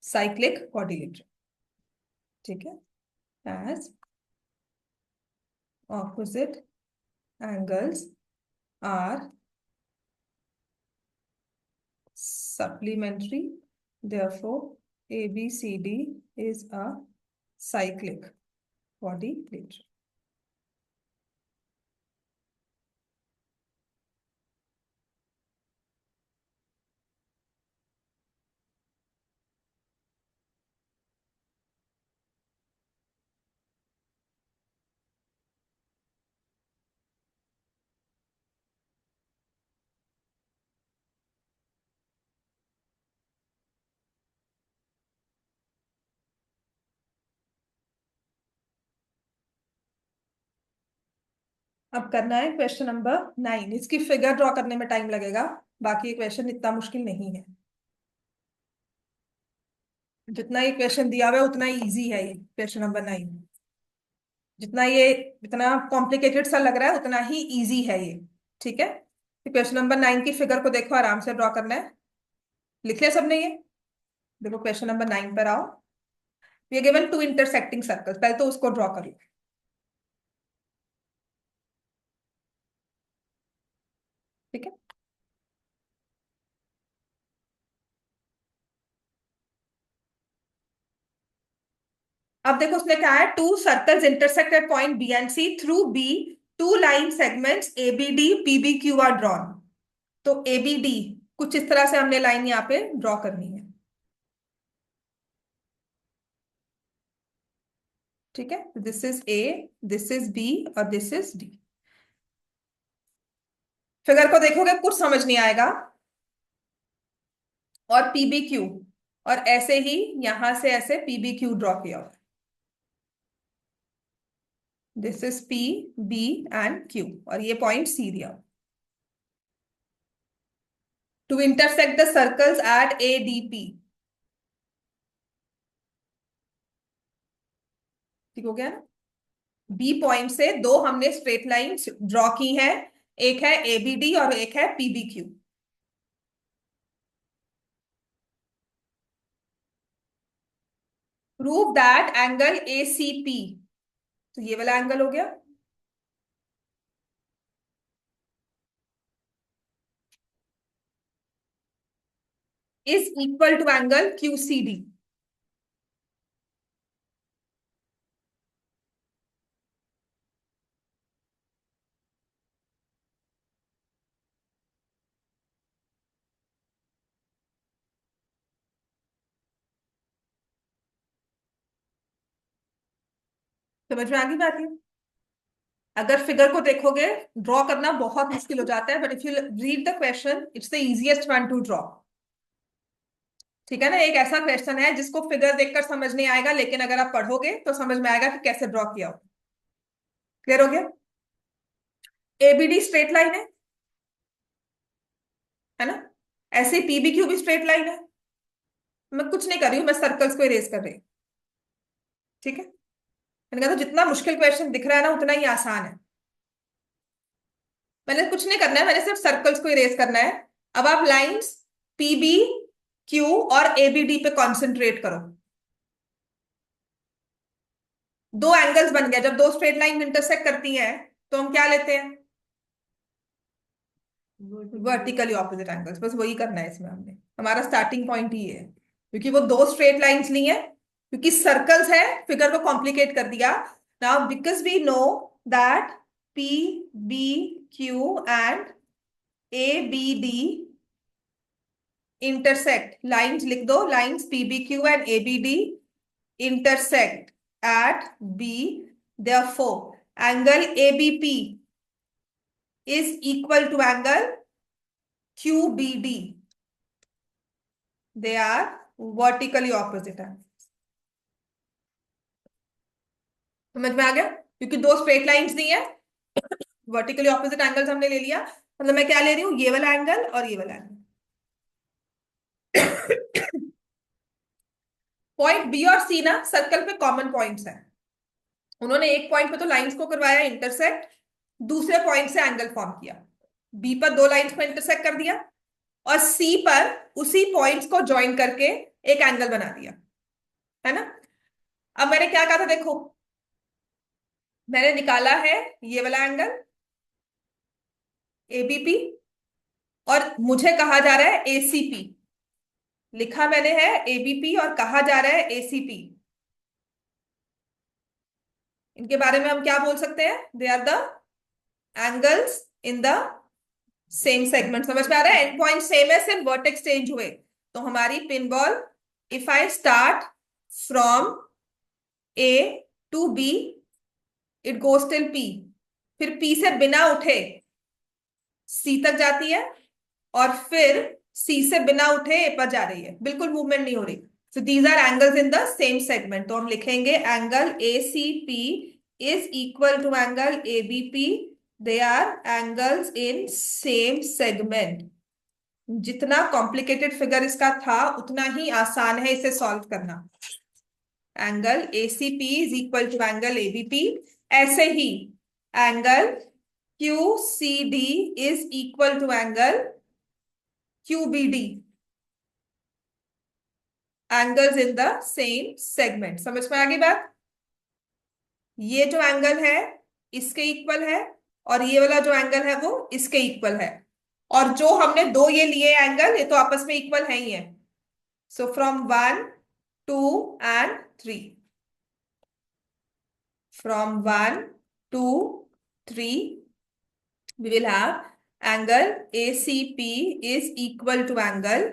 cyclic quadrilateral. ठीक है? As opposite angles are supplementary, therefore ABCD is a cyclic quadrilateral. अब करना है question number 9। इसकी figure draw करने में time लगेगा, बाकी क्वेश्चन इतना मुश्किल नहीं है। जितना ये क्वेश्चन दिया हुआ है उतना ही इजी है ये क्वेश्चन नंबर 9। जितना ये इतना कॉम्प्लिकेटेड सा लग रहा है उतना ही इजी है ये। ठीक है, क्वेश्चन नंबर 9 की फिगर को देखो, आराम से ड्रॉ करना है। लिख लिया सबने ये? देखो क्वेश्चन नंबर 9 पर आओ। ये गिवन टू इंटरसेक्टिंग सर्कल्स, पहले तो उसको ड्रॉ कर लो। ठीक है, अब देखो उसने कहा है two circles intersect at point B and C through B, two line segments ABD PBQ are आर ड्रॉन। तो एबीडी कुछ इस तरह से हमने लाइन यहाँ पे ड्रॉ करनी है। ठीक है, this is A, this is B और दिस इज डी। फिगर को देखोगे कुछ समझ नहीं आएगा। और पीबी क्यू, और ऐसे ही यहां से ऐसे पीबी क्यू ड्रॉ किया हुआ। This is P, B and Q, और ये पॉइंट सी दिया। To intersect the circles at A D P. ठीक हो गया ना? बी पॉइंट से दो हमने स्ट्रेट लाइन ड्रॉ की है, एक है एबीडी और एक है पीबी क्यू। Prove that angle A C P, तो ये वाला एंगल हो गया, is equal to angle Q C D. समझ में आ गई बात? अगर फिगर को देखोगे ड्रॉ करना बहुत मुश्किल हो जाता है, but if you read the question it's the easiest one two draw. ठीक है ना? एक ऐसा क्वेश्चन है जिसको फिगर देखकर समझ नहीं आएगा, लेकिन अगर आप पढ़ोगे तो समझ में आएगा कि कैसे ड्रॉ किया हो। क्लियर हो गया? एबीडी स्ट्रेट लाइन है ना? ऐसे पीबी क्यू भी स्ट्रेट लाइन है। मैं कुछ नहीं कर रही हूँ, मैं सर्कल्स को इरेज कर रही हूँ। ठीक है, मैंने कहा तो जितना मुश्किल क्वेश्चन दिख रहा है ना उतना ही आसान है। मैंने कुछ नहीं करना है, मैंने सिर्फ सर्कल्स को इरेज करना है। अब आप लाइंस पीबी क्यू और एबीडी पे कॉन्सेंट्रेट करो। दो एंगल्स बन गया, जब दो स्ट्रेट लाइन इंटरसेक्ट करती हैं तो हम क्या लेते हैं? Vertically opposite angles. बस वही करना है इसमें, हमने हमारा स्टार्टिंग पॉइंट ही है, क्योंकि वो दो स्ट्रेट लाइंस ली हैं, क्योंकि सर्कल्स है फिगर को कॉम्प्लिकेट कर दिया। Now because we know that P B Q and A B D intersect, lines लिख दो, lines P B Q and A B D intersect at B, therefore angle ABP is equal to angle QBD. They are vertically opposite angles. समझ में आ गया? क्योंकि दो straight lines दी है, vertically opposite angles हमने ले लिया, मतलब मैं क्या ले रही हूँ, ये वाला एंगल और ये वाला एंगल। पॉइंट बी और सी ना सर्कल पे कॉमन पॉइंट्स हैं। उन्होंने एक पॉइंट पे तो लाइंस को करवाया इंटरसेक्ट, दूसरे पॉइंट से एंगल फॉर्म किया। बी पर दो लाइंस को इंटरसेक्ट कर दिया और सी पर उसी पॉइंट्स को ज्वाइन करके एक एंगल बना दिया, है ना। अब मैंने क्या कहा था, देखो मैंने निकाला है ये वाला एंगल एबीपी, और मुझे कहा जा रहा है एसीपी। लिखा मैंने है एबीपी और कहा जा रहा है एसीपी। इनके बारे में हम क्या बोल सकते हैं, they are the angles in the same segment. समझ में आ रहा है, एंड पॉइंट सेम है, सिर्फ वर्टेक्स चेंज हुए। तो हमारी pin ball, if I start from A to B, it goes till P, फिर पी से बिना उठे सी तक जाती है, और फिर सी से बिना उठे ए पर जा रही है, बिल्कुल मूवमेंट नहीं हो रही। So these are angles in the same segment. तो हम लिखेंगे angle A C P is equal to angle A B P, they are angles in same segment. जितना कॉम्प्लिकेटेड फिगर इसका था उतना ही आसान है इसे सॉल्व करना। Angle A C P is equal to angle A B P. ऐसे ही angle Q C D is equal to angle QBD, angles in the same segment. समझ में आ गई बात। ये जो एंगल है इसके इक्वल है, और ये वाला जो एंगल है वो इसके इक्वल है, और जो हमने दो ये लिए एंगल, ये तो आपस में इक्वल है ही है। So from 1 2 and 3, from 1 2 3 we will have angle ACP is equal to angle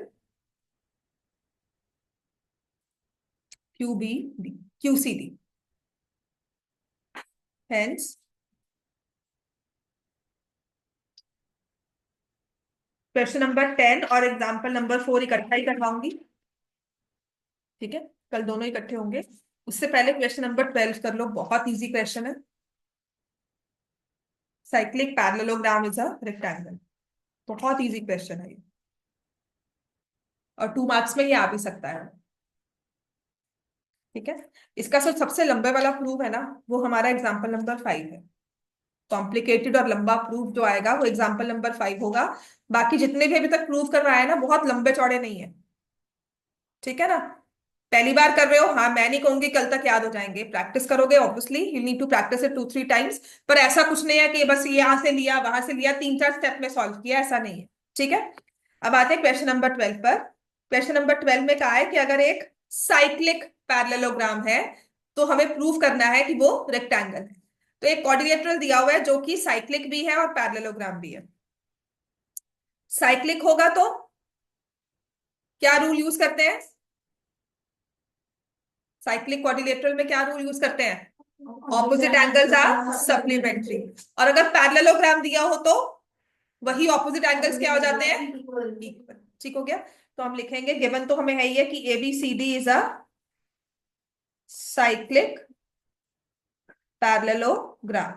QBD, QCD. Hence, question number 10 और एग्जाम्पल नंबर 4 इकट्ठा ही करवाऊंगी, ठीक है, कल दोनों इकट्ठे होंगे। उससे पहले क्वेश्चन नंबर 12 कर लो, बहुत इजी क्वेश्चन है। Cyclic parallelogram is a rectangle, बहुत इजी क्वेश्चन है ये, और 2 मार्क्स में ये आ भी सकता है, ठीक है। इसका सबसे लंबे वाला प्रूफ है ना, वो हमारा एग्जाम्पल नंबर 5 है। कॉम्प्लिकेटेड और लंबा प्रूफ जो आएगा वो एग्जाम्पल नंबर 5 होगा। बाकी जितने भी अभी तक प्रूफ करवाए है ना, बहुत लंबे चौड़े नहीं है, ठीक है ना। पहली बार कर रहे हो, हाँ मैं नहीं कहूंगी कल तक याद हो जाएंगे, प्रैक्टिस करोगे, obviously you need to practice it 2-3 times. पर ऐसा कुछ नहीं है कि बस यहां से लिया वहां से लिया 3-4 स्टेप में सॉल्व किया, ऐसा नहीं है, ठीक है। अब आते हैं क्वेश्चन नंबर 12 पर। क्वेश्चन नंबर 12 में कहा है कि अगर एक साइक्लिक पैरेललोग्राम है तो हमें प्रूव करना है कि वो रेक्टेंगल है। तो एक क्वाड्रिलेटरल दिया हुआ है जो कि साइक्लिक भी है और पैरेललोग्राम भी है। साइक्लिक होगा तो क्या रूल यूज करते हैं, साइक्लिक क्वाड्रिलेटरल में क्या रूल यूज करते हैं, ऑपोजिट एंगल्स आर सप्लीमेंट्री। और अगर पैरेललोग्राम दिया हो तो वही ऑपोजिट एंगल्स क्या हो जाते हैं, इक्वल। ठीक हो गया। तो हम लिखेंगे, गिवन तो हमें है ही है कि ABCD is a cyclic parallelogram.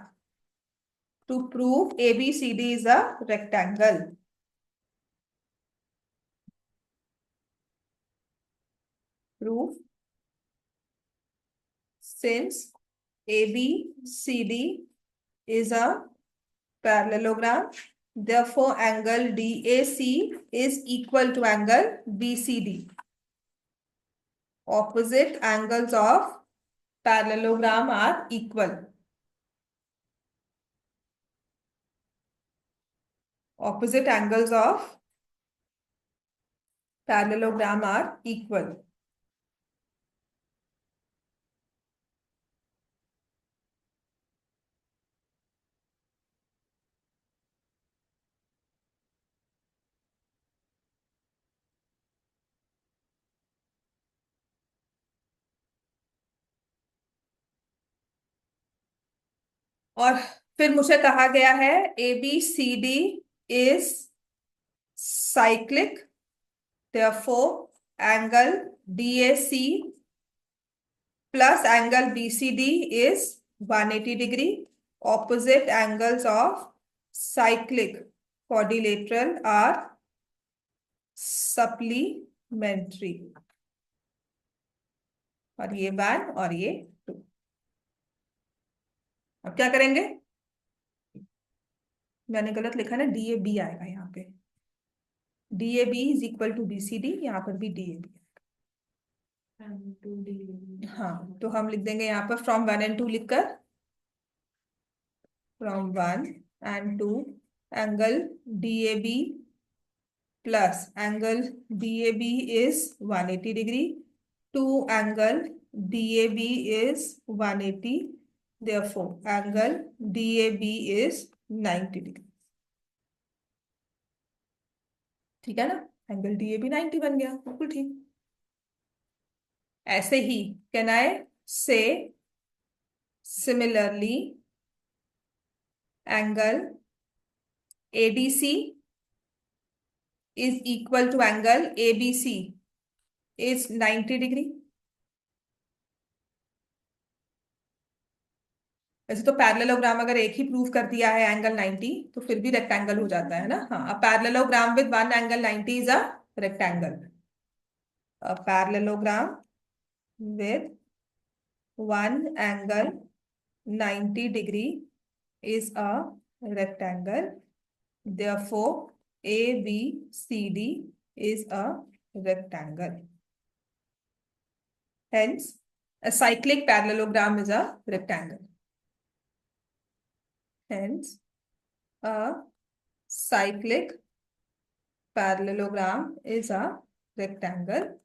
To prove ABCD is a rectangle, proof since ABCD is a parallelogram, therefore angle DAC is equal to angle BCD. Opposite angles of parallelogram are equal. Opposite angles of parallelogram are equal. और फिर मुझे कहा गया है ABCD is cyclic, therefore angle DAC plus angle BCD is 180 degree. Opposite angles of cyclic quadrilateral are supplementary. और ये 1 और ये 2। अब क्या करेंगे? मैंने गलत लिखा ना, डी ए बी आएगा यहाँ पे। D A B is equal to B C D, यहाँ पर भी डी ए बी। हाँ, तो हम लिख देंगे यहाँ पर फ्रॉम 1 and 2 लिखकर, from 1 and 2 angle D A B plus angle DAB is 180 degree. To angle DAB is 180. Therefore, angle DAB is 90 degree. ठीक है ना? एंगल DAB 90 बन गया, बिल्कुल ठीक। ऐसे ही कैन आई से similarly angle ADC is equal to angle ABC is 90 degree. वैसे तो पैरेललोग्राम अगर एक ही प्रूव कर दिया है एंगल 90, तो फिर भी रेक्टेंगल हो जाता है ना। हाँ, a parallelogram with one angle 90 is a rectangle. A parallelogram with one angle 90 degree is a rectangle. Therefore, ABCD is a rectangle. Hence, a cyclic parallelogram is a rectangle. Hence, a cyclic parallelogram is a rectangle.